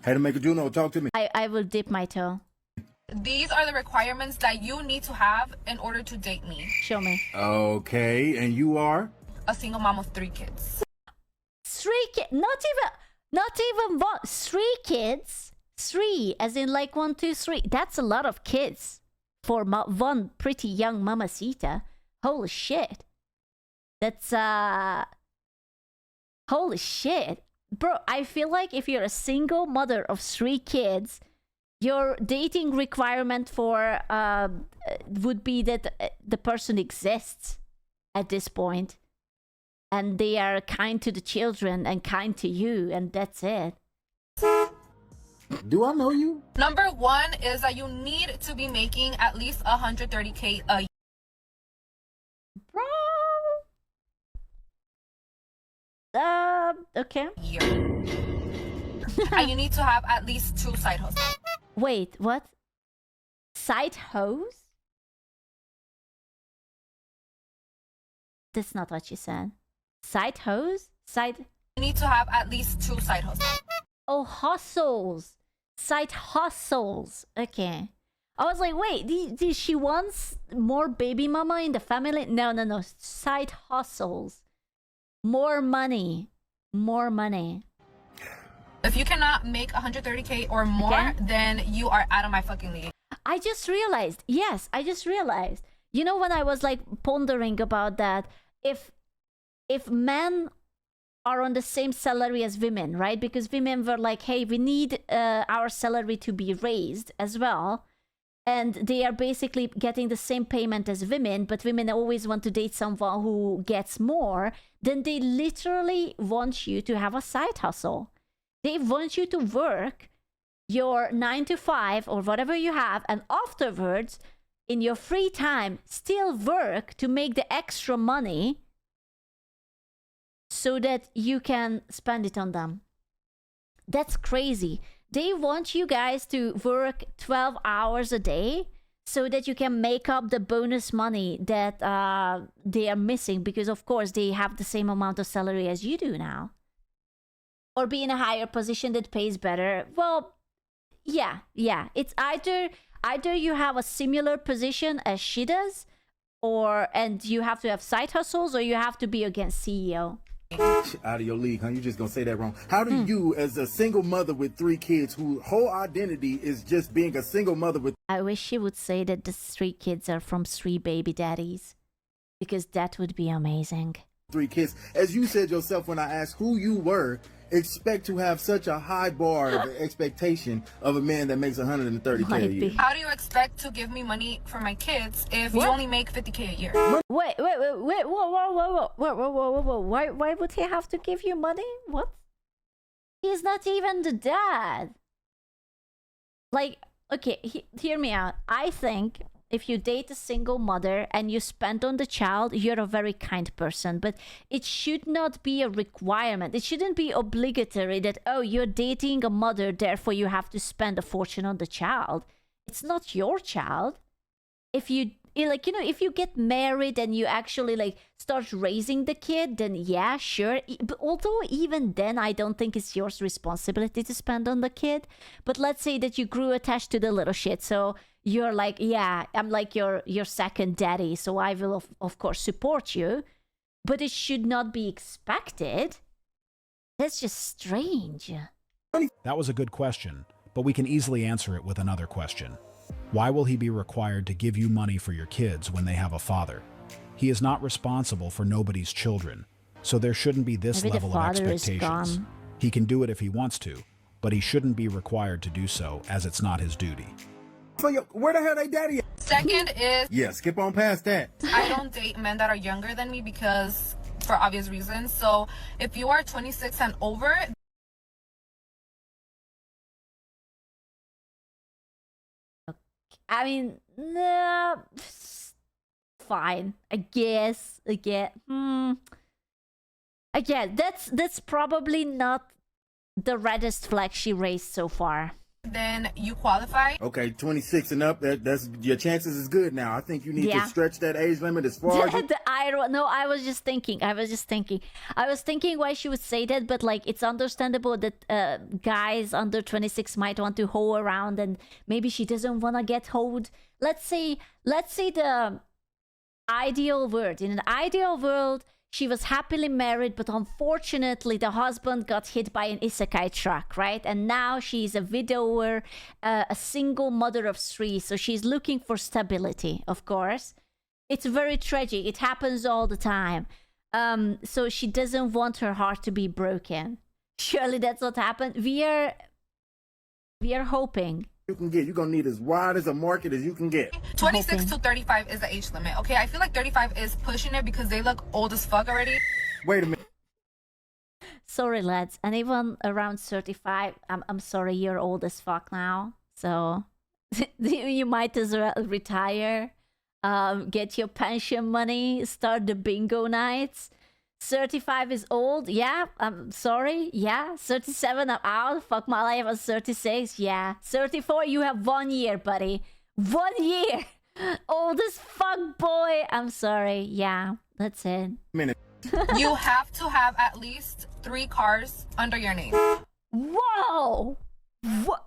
Hey, to make a Juno, talk to me. I will dip my toe. These are the requirements that you need to have in order to date me. Show me. Okay, and you are? A single mom of 3 kids. 3 kids. Not even one. 3 kids. 3, as in like 1, 2, 3. That's a lot of kids for one pretty young mamacita. Holy shit. That's holy shit. Bro, I feel like if you're a single mother of 3 kids, your dating requirement for would be that the person exists at this point, and they are kind to the children and kind to you, and that's it. Do I know you? Number 1 is that you need to be making at least $130K a Bro. Okay. year. And you need to have at least 2 side hustles. Wait, what? Side hose? That's not what you said. Side hose? Side... You need to have at least 2 side hustles. Oh, hustles. Side hustles. Okay. I was like, wait, did she wants more baby mama in the family? No. Side hustles. More money. More money. If you cannot make $130K or more, Okay. then you are out of my fucking league. I just realized. Yes, I just realized. You know, when I was like pondering about that, if men are on the same salary as women, right? Because women were like, hey, we need our salary to be raised as well. And they are basically getting the same payment as women, but women always want to date someone who gets more. Then they literally want you to have a side hustle. They want you to work your 9 to 5 or whatever you have, and afterwards, in your free time, still work to make the extra money so that you can spend it on them. That's crazy. They want you guys to work 12 hours a day so that you can make up the bonus money that they are missing, because of course they have the same amount of salary as you do now. Or be in a higher position that pays better. Well, yeah. It's either you have a similar position as she does, and you have to have side hustles, or you have to be against CEO. Out of your league, huh? You just gonna say that wrong. How do you, as a single mother with 3 kids, whose whole identity is just being a single mother with... I wish she would say that the 3 kids are from 3 baby daddies, because that would be amazing. 3 kids, as you said yourself when I asked who you were, expect to have such a high bar of expectation of a man that makes $130K a Might year. be. How do you expect to give me money for my kids if you only make $50K a year? Wait, whoa. Why would he have to give you money? What? He's not even the dad. Like, okay, hear me out. I think if you date a single mother and you spend on the child, you're a very kind person. But it should not be a requirement. It shouldn't be obligatory that, oh, you're dating a mother, therefore you have to spend a fortune on the child. It's not your child. If you, like, you know, if you get married and you actually, like, start raising the kid, then yeah, sure. But although even then, I don't think it's your responsibility to spend on the kid. But let's say that you grew attached to the little shit, so you're like, yeah, I'm like your second daddy, so I will of course support you, but it should not be expected. That's just strange. That was a good question, but we can easily answer it with another question. Why will he be required to give you money for your kids when they have a father? He is not responsible for nobody's children, so there shouldn't be this Maybe the level of father is expectations. gone. He can do it if he wants to, but he shouldn't be required to do so, as it's not his duty. Where the hell they daddy at? Second is, Yeah, skip on past that. I don't date men that are younger than me because, for obvious reasons. So if you are 26 and over, I mean, nah, fine. I guess. Again, that's probably not the reddest flag she raised so far. then you qualify. Okay, 26 and up, that's your chances is good now. I think you need to stretch that age limit as far as I was just thinking. I was thinking why she would say that, but like it's understandable that guys under 26 might want to hoe around, and maybe she doesn't want to get hoed. Let's say the ideal world. In an ideal world, she was happily married, but unfortunately the husband got hit by an isekai truck, right? And now she's a widower, a single mother of 3, so she's looking for stability, of course. It's very tragic. It happens all the time. So she doesn't want her heart to be broken. Surely that's what happened. We are hoping. you can get. You're gonna need as wide as a market as you can get. 26 to 35 is the age limit. Okay, I feel like 35 is pushing it because they look old as fuck already. Wait a minute. Sorry, lads. Anyone around 35, I'm sorry, you're old as fuck now. So you might as well retire, get your pension money, start the bingo nights. 35 is old. Yeah, I'm sorry. Yeah, 37, I'm out. Fuck my life. I was 36. Yeah, 34, you have 1 year, buddy. 1 year. Old as fuck, boy. I'm sorry. Yeah, that's it. Minute. You have to have at least 3 cars under your name. Whoa! What?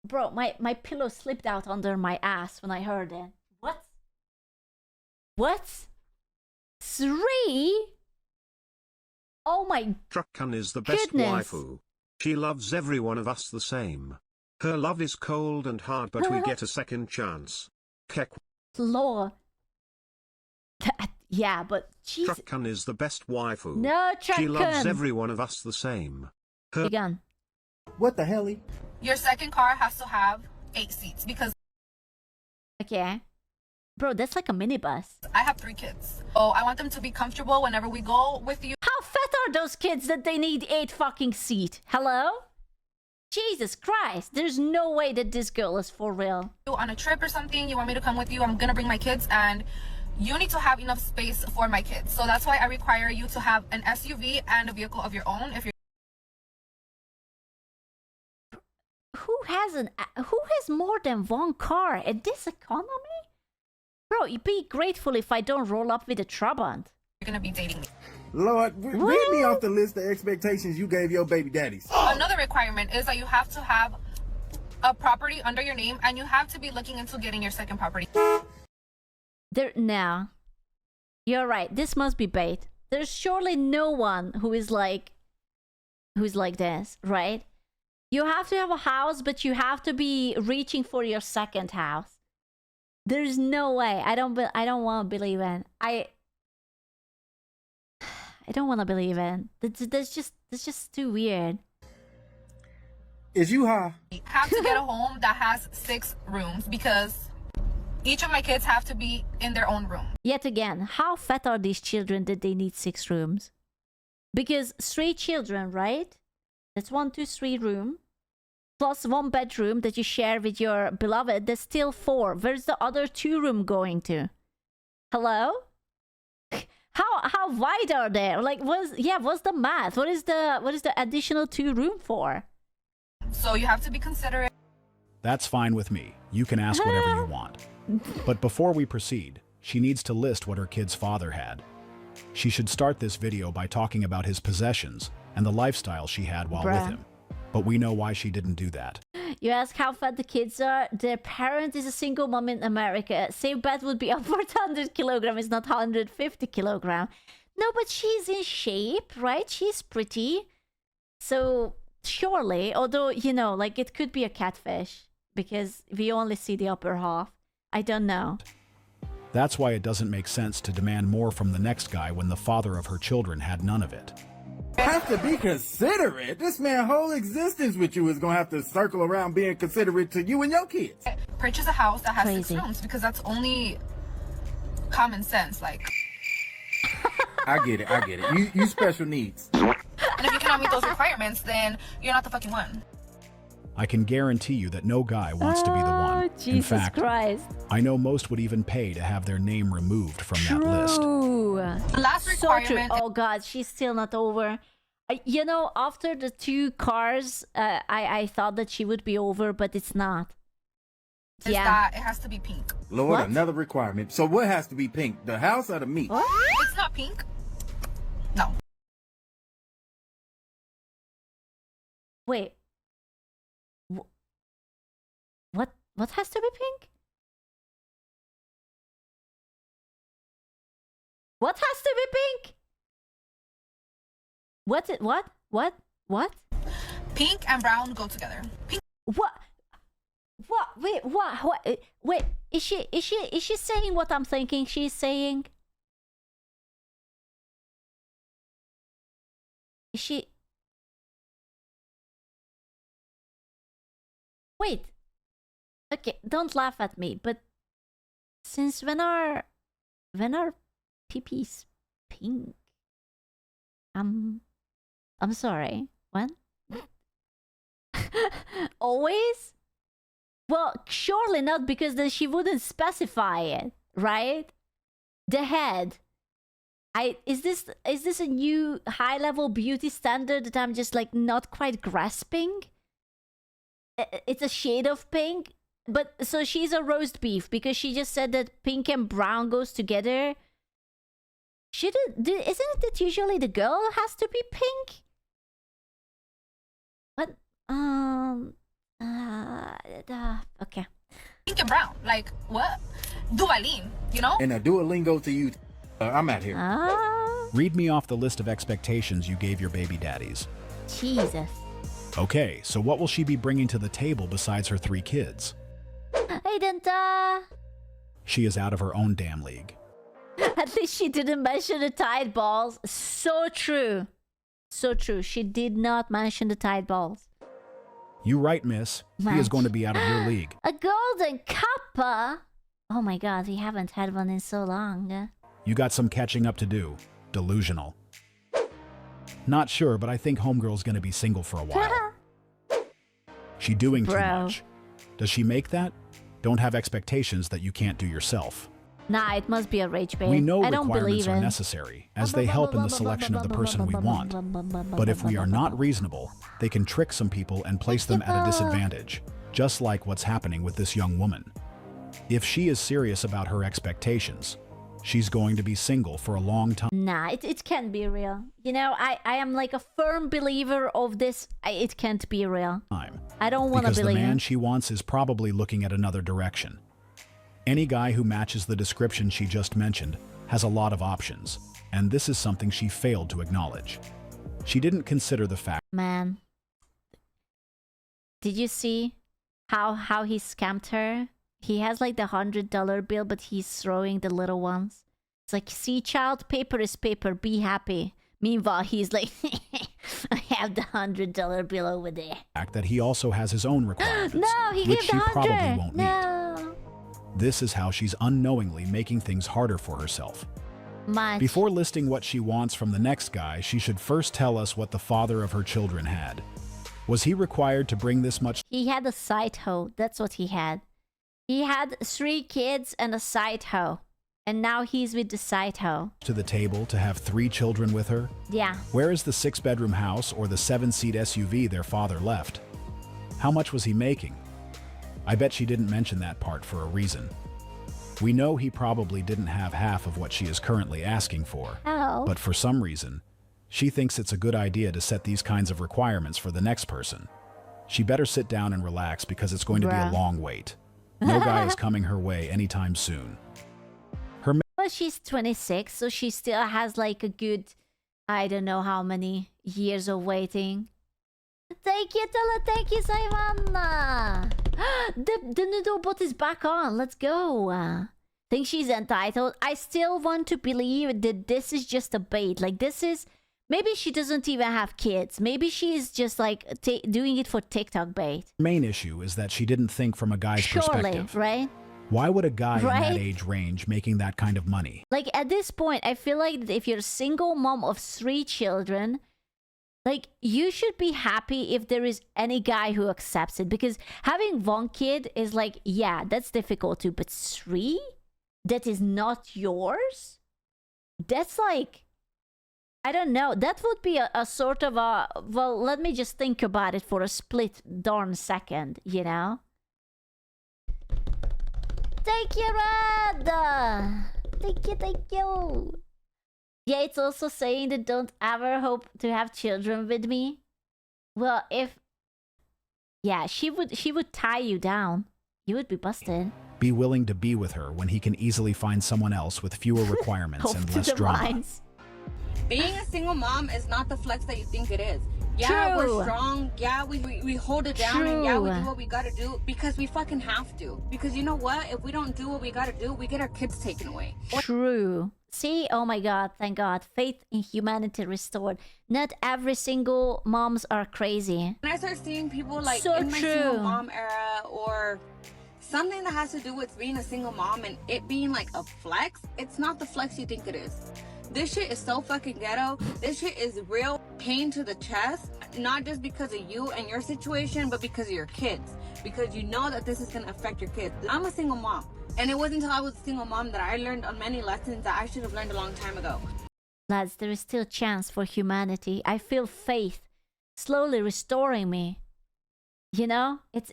Bro, my pillow slipped out under my ass when I heard it. What? What? 3? Oh my Truckan is the best goodness. waifu. She loves every one of us the same. Her love is cold and hard, but we get a second chance. Kek. Lord. Yeah, but jeez. Truckan is the best waifu. No, She loves Truckan. every one of us the same. Her Again. What the hell? Your second car has to have 8 seats because Okay. Bro, that's like a minibus. I have 3 kids. Oh, I want them to be comfortable whenever we go with you. How fat are those kids that they need 8 fucking seat? Hello? Jesus Christ. There's no way that this girl is for real. On a trip or something, you want me to come with you, I'm gonna bring my kids, and you need to have enough space for my kids. So that's why I require you to have an SUV and a vehicle of your own. If you're Who has more than 1 car at this economy? Bro, you be grateful if I don't roll up with a Trabant. gonna be dating me. Lord, read me off the list of expectations you gave your baby daddies. Another requirement is that you have to have a property under your name, and you have to be looking into getting your second property. No. You're right. This must be bait. There's surely no one who's like this, right? You have to have a house, but you have to be reaching for your second house. There's no way. I don't want to believe it. I don't want to believe it. That's just too weird. Is you high? You have to get a home that has 6 rooms because each of my kids have to be in their own room. Yet again, how fat are these children that they need 6 rooms? Because 3 children, right? That's 1, 2, 3 room. Plus 1 bedroom that you share with your beloved. That's still 4. Where's the other 2 room going to? Hello? How wide are they? Like, what's the math? What is the additional 2 room for? So you have to be considerate. That's fine with me. You can ask whatever you want. But before we proceed, she needs to list what her kid's father had. She should start this video by talking about his possessions and the lifestyle she had while with him. But we know why she didn't do that. You ask how fat the kids are. Their parent is a single mom in America. Safe bet would be upward 100 kilograms, not 150 kilograms. No, but she's in shape, right? She's pretty. So surely, although, you know, like it could be a catfish because we only see the upper half. I don't know. That's why it doesn't make sense to demand more from the next guy when the father of her children had none of it. Have to be considerate. This man's whole existence with you is gonna have to circle around being considerate to you and your kids. Purchase a house that has 6 Crazy. rooms because that's only common sense. Like, I get it. You special needs. and if you cannot meet those requirements, then you're not the fucking one. I can guarantee you that no guy wants to be the one. Jesus In fact, Christ. I know most would even pay to have their name removed from that list. True. The last So true. requirement Oh God, she's still not over. You know, after the 2 cars, I thought that she would be over, but it's not. Is that it has to be pink. Lord, What? another requirement. So what has to be pink? The house or the meat? What? It's not pink. No. Wait. What? What has to be pink? What has to be pink? What? Pink and brown go together. Pink. What? Wait, what? Wait, is she saying what I'm thinking she's saying? Is she? Wait. Okay, don't laugh at me, but since when are peepees pink? I'm sorry. When? Always? Well, surely not, because then she wouldn't specify it, right? The head. Is this a new high level beauty standard that I'm just like not quite grasping? It's a shade of pink, but so she's a roast beef because she just said that pink and brown goes together. Isn't it usually the girl has to be pink? What? Okay. Pink and brown. Like, what? Duvalin, you know? And a Duolingo to you. I'm out here. Read me off the list of expectations you gave your baby daddies. Jesus. Okay, so what will she be bringing to the table besides her 3 kids? Hey, Denta. She is out of her own damn league. At least she didn't mention the Tide balls. So true. So true. She did not mention the Tide balls. You right, miss. He is going to be out of your league. A golden cuppa? Oh my god, we haven't had one in so long. You got some catching up to do. Delusional. Not sure, but I think homegirl's gonna be single for a while. She doing too Bro. much. Does she make that? Don't have expectations that you can't do yourself. Nah, it must be a rage bait. We know I don't requirements believe are it. necessary, as they help in the selection of the person we want. But if we are not reasonable, they can trick some people and place them at a disadvantage, just like what's happening with this young woman. If she is serious about her expectations, she's going to be single for a long time. Nah, it can't be real. You know, I am like a firm believer of this. It can't be real. I don't want to Because the believe man it. she wants is probably looking at another direction. Any guy who matches the description she just mentioned has a lot of options, and this is something she failed to acknowledge. She didn't consider the fact Man. Did you see how he scammed her? He has like the $100 bill, but he's throwing the little ones. It's like, see, child, paper is paper, be happy. Meanwhile, he's like, I have the $100 bill over there. that he also has his own requirements, No, he which gave she the 100. probably won't meet. No. This is how she's unknowingly making things harder for herself. Much. Before listing what she wants from the next guy, she should first tell us what the father of her children had. Was he required to bring this much He had a side hoe. That's what he had. He had 3 kids and a side hoe. And now he's with the side hoe. to the table to have 3 children with her? Yeah. Where is the 6-bedroom house or the 7-seat SUV their father left? How much was he making? I bet she didn't mention that part for a reason. We know he probably didn't have half of what she is currently asking for. Oh. But for some reason, she thinks it's a good idea to set these kinds of requirements for the next person. She better sit down and relax because it's going to be a Bruh. long wait. No guy is coming her way anytime soon. Well, she's 26, so she still has like a good, I don't know how many years of waiting. Thank you, Tala. Thank you, Saivana. The noodle bot is back on. Let's go. Think she's entitled. I still want to believe that this is just a bait. Like, this is... Maybe she doesn't even have kids. Maybe she's just like doing it for TikTok bait. Main issue is that she didn't think from a guy's Surely, perspective. right? Why would a guy in Right? that age range making that kind of money? Like, at this point, I feel like if you're a single mom of 3 children, like, you should be happy if there is any guy who accepts it. Because having 1 kid is like, yeah, that's difficult too. But 3? That is not yours? That's like... I don't know. That would be a sort of a, well, let me just think about it for a split darn second, you know? Thank you, Red! Thank you. Yeah, it's also saying that don't ever hope to have children with me. Well, if... Yeah, she would tie you down. You would be busted. Be willing to be with her when he can easily find someone else with fewer requirements Hope and to less the drama. lines. Being a single mom is not the flex that you think it is. Yeah, True. we're strong. Yeah, we hold it down. And yeah, we do what we gotta do because we fucking have to. Because you know what? If we don't do what we gotta do, we get our kids taken away. True. See? Oh my god, thank god. Faith in humanity restored. Not every single moms are crazy. When I start seeing people like So in my true. single mom era or something that has to do with being a single mom and it being like a flex, it's not the flex you think it is. This shit is so fucking ghetto. This shit is real pain to the chest, not just because of you and your situation, but because of your kids. Because you know that this is gonna affect your kids. I'm a single mom, and it wasn't until I was a single mom that I learned on many lessons that I should have learned a long time ago. Lads, there is still a chance for humanity. I feel faith slowly restoring me. You know? It's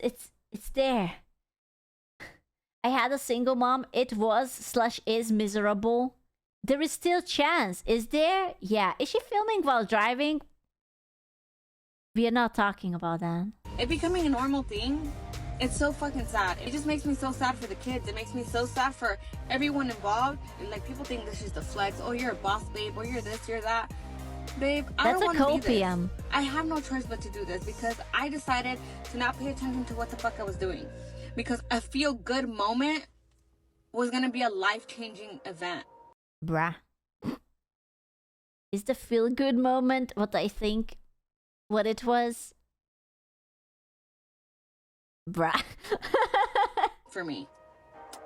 there. I had a single mom. It was/is miserable. There is still chance. Is there? Yeah. Is she filming while driving? We are not talking about that. It becoming a normal thing, it's so fucking sad. It just makes me so sad for the kids. It makes me so sad for everyone involved. And like people think this is the flex. Oh, you're a boss, babe. Or you're this, you're that. Babe, I That's don't a want to be this. copium. I have no choice but to do this because I decided to not pay attention to what the fuck I was doing. Because a feel-good moment was going to be a life-changing event. Bruh. Is the feel-good moment what I think what it was? Bruh. For me.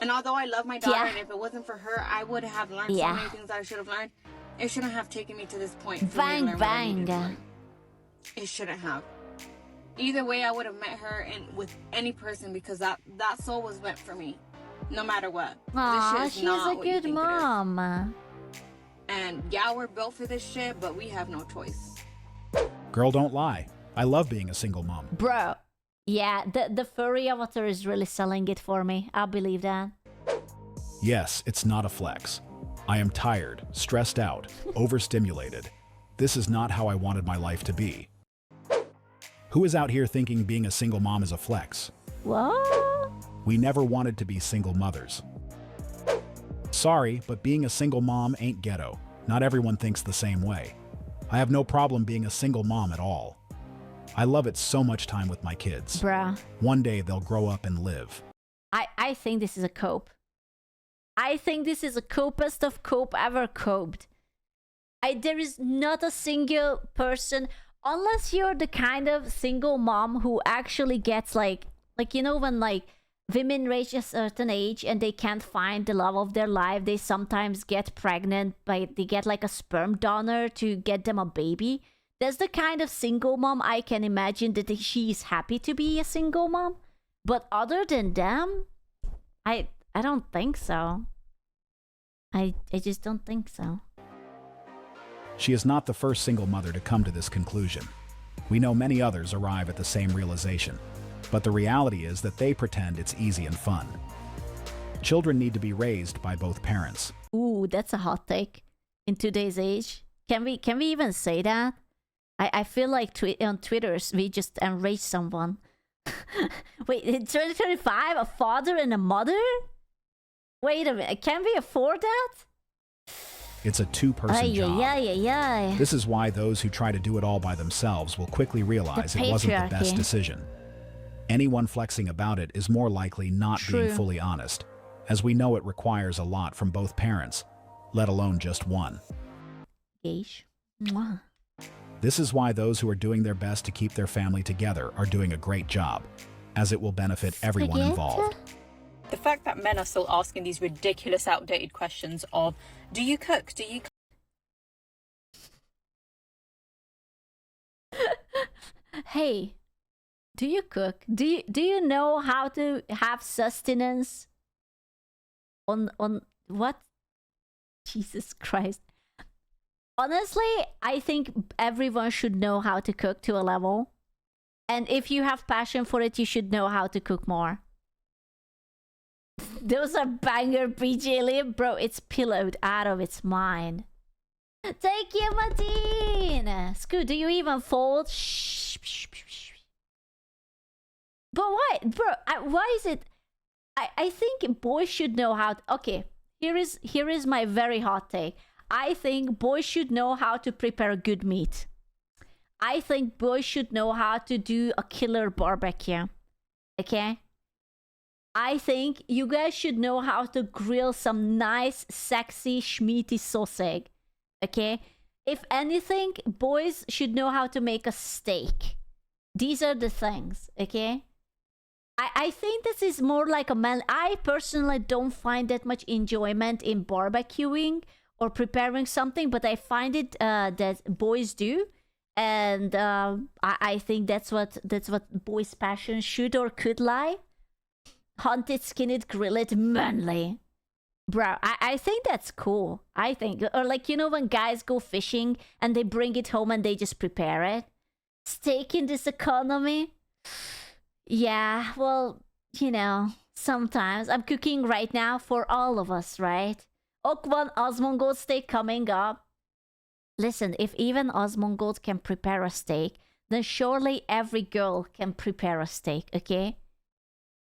And although I love my daughter, Yeah. and if it wasn't for her, I would have learned so Yeah. many things that I should have learned. It shouldn't have taken me to this point. for me to Bang, learn what I needed to bang. learn. It shouldn't have. Either way, I would have met her and with any person because that soul was meant for me, no matter what. Aw, This shit is she's not a what you good think it is. mom. And yeah, we're built for this shit, but we have no choice. Girl, don't lie. I love being a single mom. Bro. Yeah, the furry avatar is really selling it for me. I believe that. Yes, it's not a flex. I am tired, stressed out, overstimulated. This is not how I wanted my life to be. Who is out here thinking being a single mom is a flex? What? We never wanted to be single mothers. Sorry, but being a single mom ain't ghetto. Not everyone thinks the same way. I have no problem being a single mom at all. I love it so much time with my kids. Bruh. One day they'll grow up and live. I think this is a cope. I think this is the copest of cope ever coped. There is not a single person, unless you're the kind of single mom who actually gets like you know when like women reach a certain age and they can't find the love of their life, they sometimes get pregnant they get like a sperm donor to get them a baby. That's the kind of single mom I can imagine that she's happy to be a single mom. But other than them, I don't think so. I just don't think so. She is not the first single mother to come to this conclusion. We know many others arrive at the same realization, but the reality is that they pretend it's easy and fun. Children need to be raised by both parents. Ooh, that's a hot take in today's age. Can we even say that? I feel like on Twitter we just enraged someone. Wait, in 2025, a father and a mother? Wait a minute, can we afford that? It's a two-person job. Yeah. This is why those who try to do it all by themselves will quickly realize The it wasn't the best patriarchy. decision. Anyone flexing about it is more likely not being True. fully honest, as we know it requires a lot from both parents, let alone just one. Geish. Mwah. This is why those who are doing their best to keep their family together are doing a great job, as it will benefit everyone Spaghetti? involved. The fact that men are still asking these ridiculous, outdated questions of, do you cook? Do you... Hey, do you cook? Do you know how to have sustenance? On what? Jesus Christ. Honestly, I think everyone should know how to cook to a level. And if you have passion for it, you should know how to cook more. Those are banger, BJ Liam. Bro, it's pillowed out of its mind. Thank you, Martin. Scoot, do you even fold? Shh, shh, shh, shh. But why? Bro, why is it... I think boys should know how... Okay, here is my very hot take. I think boys should know how to prepare good meat. I think boys should know how to do a killer barbecue. Okay? I think you guys should know how to grill some nice, sexy, schmeaty sausage. Okay? If anything, boys should know how to make a steak. These are the things. Okay? I think this is more like a man. I personally don't find that much enjoyment in barbecuing or preparing something, but I find it that boys do. And I think that's what boys' passion should or could lie. Hunt it, skin it, grill it, manly. Bro, I think that's cool. I think. Or like, you know, when guys go fishing and they bring it home and they just prepare it. Steak in this economy? Yeah, well, you know, sometimes. I'm cooking right now for all of us, right? Okwan Osmongold steak coming up. Listen, if even Osmongold can prepare a steak, then surely every girl can prepare a steak, okay?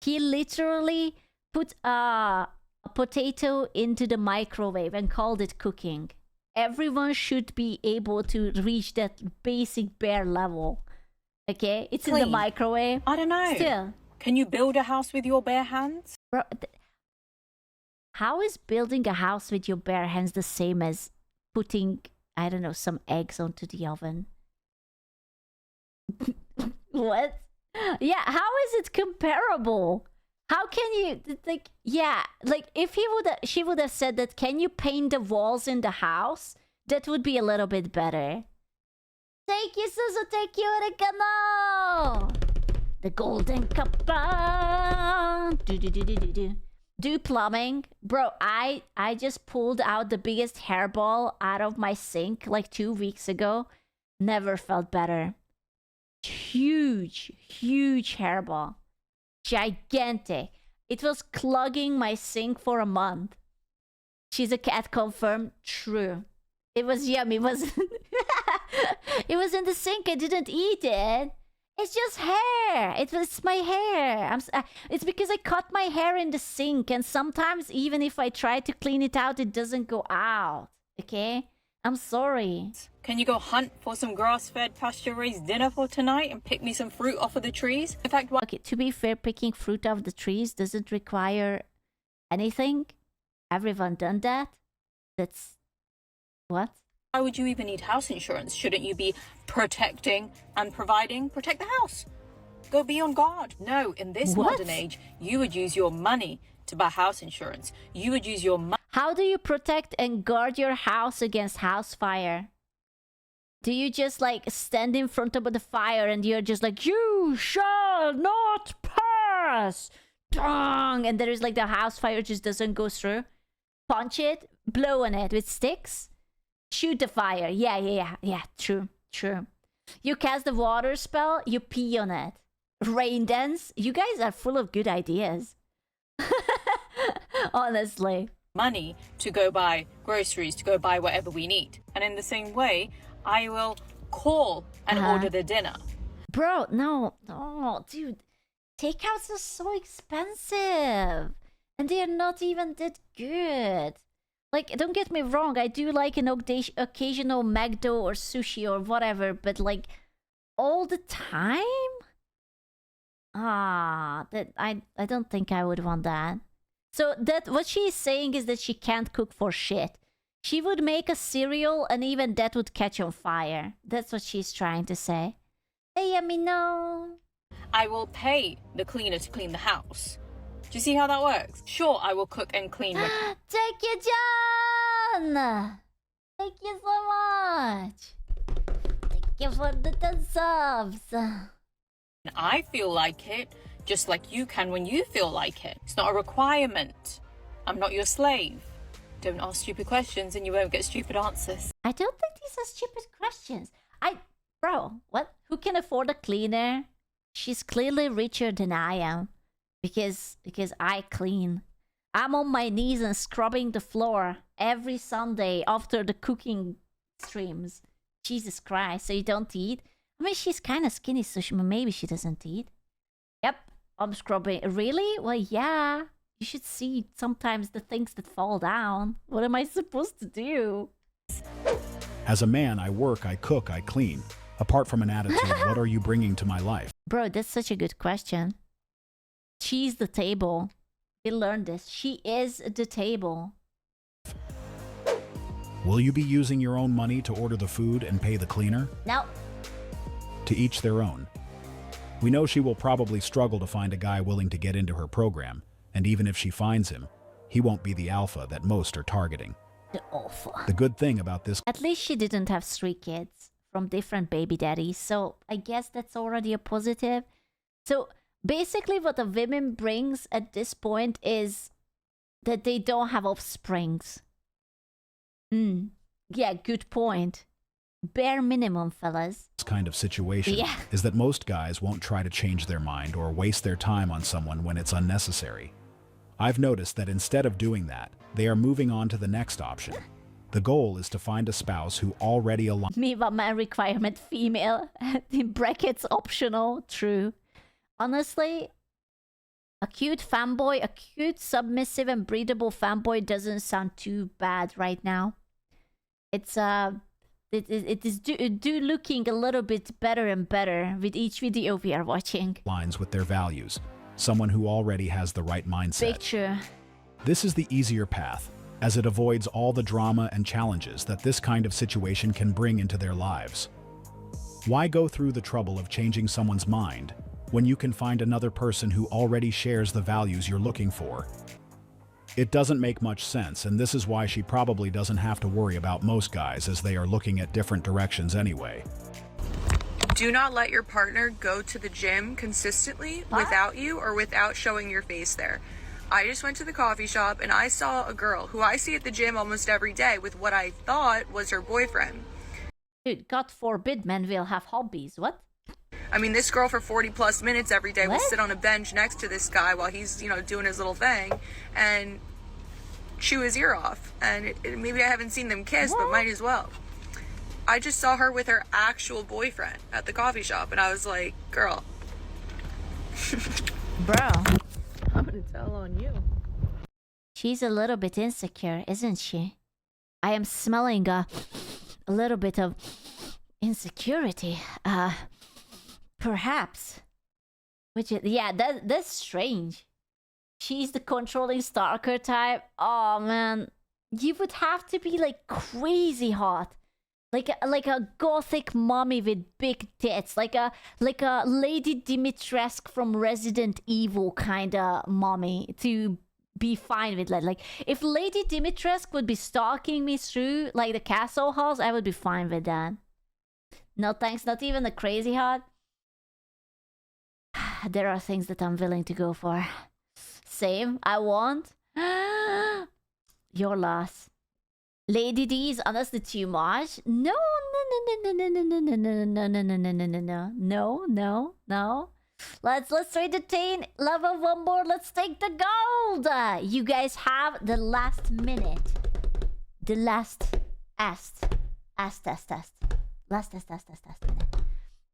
He literally put a potato into the microwave and called it cooking. Everyone should be able to reach that basic bare level. Okay? It's in the microwave. I don't know. Still. Can you build a house with your bare hands? Bro, how is building a house with your bare hands the same as putting, I don't know, some eggs onto the oven? What? Yeah, how is it comparable? How can you, like, yeah, like if she would have said that, can you paint the walls in the house? That would be a little bit better. Thank you, Suzu, thank you, Oregano! The golden couple. Do plumbing. Bro, I just pulled out the biggest hairball out of my sink like 2 weeks ago. Never felt better. Huge hairball. Gigantic. It was clogging my sink for a month. She's a cat, confirmed. True. It was yummy. It was it was in the sink. I didn't eat it. It's just hair. It's my hair. It's because I cut my hair in the sink, and sometimes even if I try to clean it out, it doesn't go out. Okay? I'm sorry. Can you go hunt for some grass-fed, pasture-raised dinner for tonight and pick me some fruit off of the trees? In fact, okay, to be fair, picking fruit off the trees doesn't require anything. Everyone done that. That's... What? Why would you even need house insurance? Shouldn't you be protecting and providing? Protect the house. Go be on guard. No, in this modern age, you would use your money to buy house insurance. You would use your money. How do you protect and guard your house against house fire? Do you just like stand in front of the fire and you're just like, you shall not pass? Dong! And there is like the house fire just doesn't go through. Punch it, blow on it with sticks. Shoot the fire. Yeah, true. You cast the water spell, you pee on it. Rain dance. You guys are full of good ideas. Honestly. Money to go buy groceries, to go buy whatever we need. And in the same way, I will call and order the dinner. Bro, no, dude. Takeouts are so expensive. And they're not even that good. Like, don't get me wrong, I do like an occasional McDo or sushi or whatever, but like, all the time? That I don't think I would want that. So that what she's saying is that she can't cook for shit. She would make a cereal and even that would catch on fire. That's what she's trying to say. Hey, yummy, no. I will pay the cleaner to clean the house. Do you see how that works? Sure, I will cook and clean. Thank you, John! Thank you so much! Thank you for the 10 subs! I feel like it, just like you can when you feel like it. It's not a requirement. I'm not your slave. Don't ask stupid questions and you won't get stupid answers. I don't think are stupid questions. Bro, what? Who can afford a cleaner? She's clearly richer than I am. Because I clean. I'm on my knees and scrubbing the floor every Sunday after the cooking streams. Jesus Christ, so you don't eat? I mean, she's kind of skinny, so maybe she doesn't eat. Yep, I'm scrubbing. Really? Well, yeah. You should see sometimes the things that fall down. What am I supposed to do? As a man, I work, I cook, I clean. Apart from an attitude, what are you bringing to my life? Bro, that's such a good question. She's the table. We learned this. She is the table. Will you be using your own money to order the food and pay the cleaner? No. To each their own. We know she will probably struggle to find a guy willing to get into her program, and even if she finds him, he won't be the alpha that most are targeting. The alpha. The good thing about this... At least she didn't have 3 kids from different baby daddies, so I guess that's already a positive. So basically what a woman brings at this point is that they don't have offsprings. Yeah, good point. Bare minimum, fellas. This kind of situation is that most guys won't try to change their mind or waste their time on someone when it's unnecessary. I've noticed that instead of doing that, they are moving on to the next option. The goal is to find a spouse who already aligns. Me, but my requirement female. In brackets optional. True. Honestly, a cute fanboy, a cute submissive and breedable fanboy doesn't sound too bad right now. It's it is do looking a little bit better and better with each video we are watching. Lines with their values. Someone who already has the right mindset. Picture. This is the easier path, as it avoids all the drama and challenges that this kind of situation can bring into their lives. Why go through the trouble of changing someone's mind when you can find another person who already shares the values you're looking for? It doesn't make much sense, and this is why she probably doesn't have to worry about most guys, as they are looking at different directions anyway. Do not let your partner go to the gym consistently without you or without showing your face there. I just went to the coffee shop and I saw a girl who I see at the gym almost every day with what I thought was her boyfriend. Dude, God forbid men will have hobbies. What? I mean, this girl for 40 plus minutes every day will sit on a bench next to this guy while he's, you know, doing his little thing and chew his ear off. And maybe I haven't seen them kiss, but might as well. I just saw her with her actual boyfriend at the coffee shop and I was like, girl. Bro. I'm gonna tell on you. She's a little bit insecure, isn't she? I am smelling a little bit of insecurity. Perhaps. Which is, yeah, that's strange. She's the controlling stalker type. Oh man, you would have to be like crazy hot. Like a gothic mommy with big tits, like a Lady Dimitrescu from Resident Evil kind of mommy to be fine with that. Like if Lady Dimitrescu would be stalking me through like the castle halls, I would be fine with that. No thanks, not even the crazy hot. There are things that I'm willing to go for. Same, I want your loss. Lady D is honestly too much. No. Let's entertain level 1 more. Let's take the gold. You guys have the last minute. The last last minute.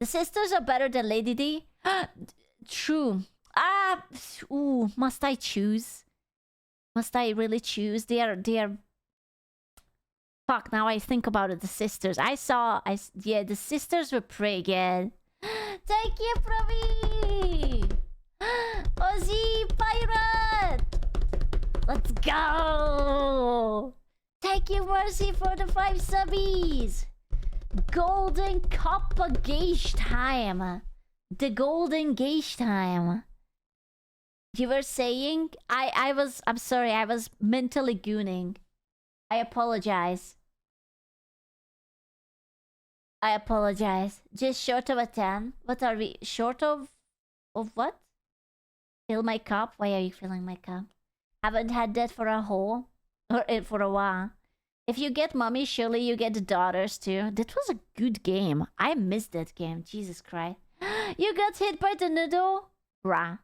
The sisters are better than Lady D. True. Must I choose? Must I really choose? They are. Fuck, now I think about it, the sisters. Yeah, the sisters were pretty good. Thank you, Pravi! Ozzy Pirate! Let's go! Thank you, Mercy, for the 5 subbies! Golden Copper Gauge time. The Golden Gauge time. You were saying? I'm sorry, I was mentally gooning. I apologize. Just short of a 10. What are we? Short of what? Fill my cup? Why are you filling my cup? Haven't had that for a while. If you get mommy, surely you get the daughters too. That was a good game. I missed that game. Jesus Christ. You got hit by the noodle? Bruh.